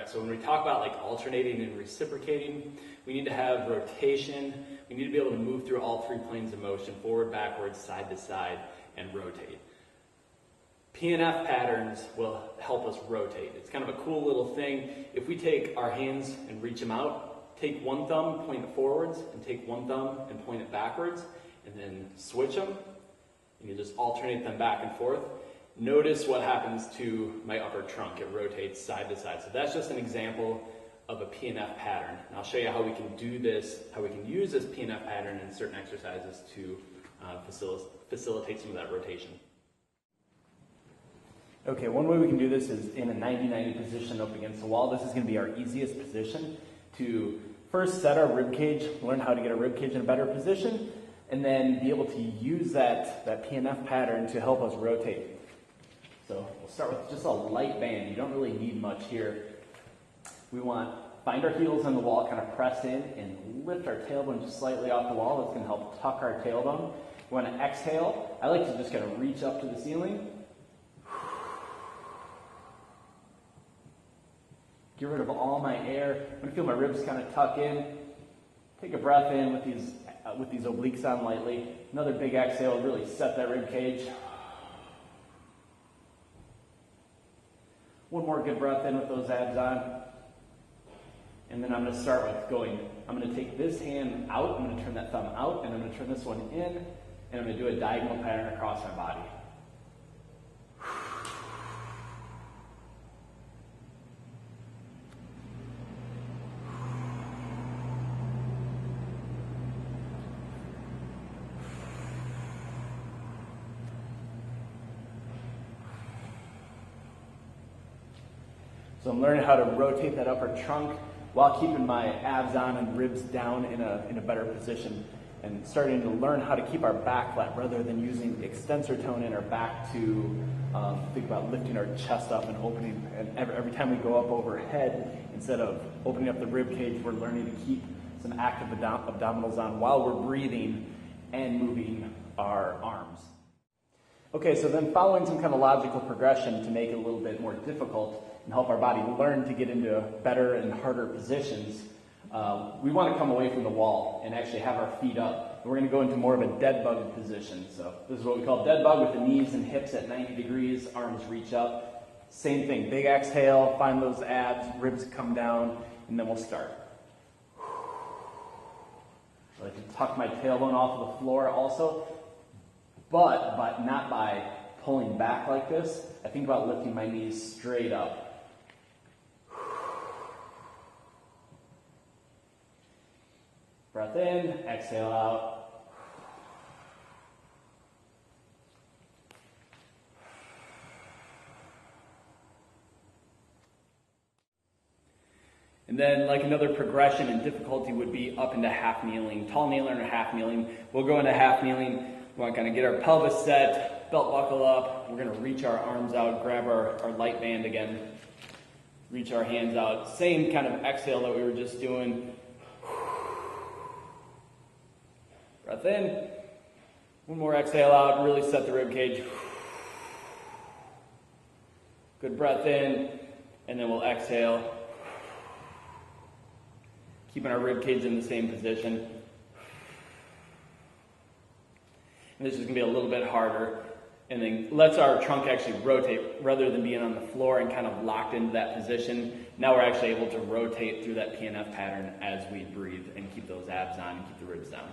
Correct. So when we talk about like alternating and reciprocating, we need to have rotation. We need to be able to move through all three planes of motion, forward, backwards, side to side, and rotate. PNF patterns will help us rotate. It's kind of a cool little thing. If we take our hands and reach them out, take one thumb, point it forwards, and take one thumb and point it backwards, and then switch them, and you just alternate them back and forth. Notice what happens to my upper trunk. It rotates side to side. So that's just an example of a PNF pattern. And I'll show you how we can do this, how we can use this PNF pattern in certain exercises to facilitate some of that rotation. Okay, one way we can do this is in a 90-90 position up against the wall. This is going to be our easiest position to first set our rib cage, learn how to get our rib cage in a better position, and then be able to use that PNF pattern to help us rotate. So we'll start with just a light band. You don't really need much here. We find our heels on the wall, kind of press in and lift our tailbone just slightly off the wall. That's going to help tuck our tailbone. We want to exhale. I like to just kind of reach up to the ceiling. Get rid of all my air. I'm going to feel my ribs kind of tuck in. Take a breath in with these obliques on lightly. Another big exhale, really set that rib cage. One more good breath in with those abs on. And then I'm going to start with I'm going to take this hand out, I'm going to turn that thumb out, and I'm going to turn this one in, and I'm going to do a diagonal pattern across my body. So I'm learning how to rotate that upper trunk while keeping my abs on and ribs down in a better position, and starting to learn how to keep our back flat rather than using the extensor tone in our back to think about lifting our chest up and opening. And every time we go up overhead, instead of opening up the rib cage, we're learning to keep some active abdominals on while we're breathing and moving our arms. Okay, so then following some kind of logical progression to make it a little bit more difficult and help our body learn to get into better and harder positions, we want to come away from the wall and actually have our feet up. And we're going to go into more of a dead bug position. So this is what we call dead bug, with the knees and hips at 90 degrees, arms reach up. Same thing, big exhale, find those abs, ribs come down, and then we'll start. I like to tuck my tailbone off of the floor also, but not by pulling back like this. I think about lifting my knees straight up. Breath in, exhale out. And then like another progression in difficulty would be up into half kneeling, tall kneeling or half kneeling. We'll go into half kneeling. We want to kind of get our pelvis set, belt buckle up. We're going to reach our arms out, grab our light band again, reach our hands out. Same kind of exhale that we were just doing. Breath in. One more exhale out, really set the rib cage. Good breath in, and then we'll exhale. Keeping our rib cage in the same position. And this is going to be a little bit harder. And then lets our trunk actually rotate rather than being on the floor and kind of locked into that position. Now we're actually able to rotate through that PNF pattern as we breathe and keep those abs on and keep the ribs down.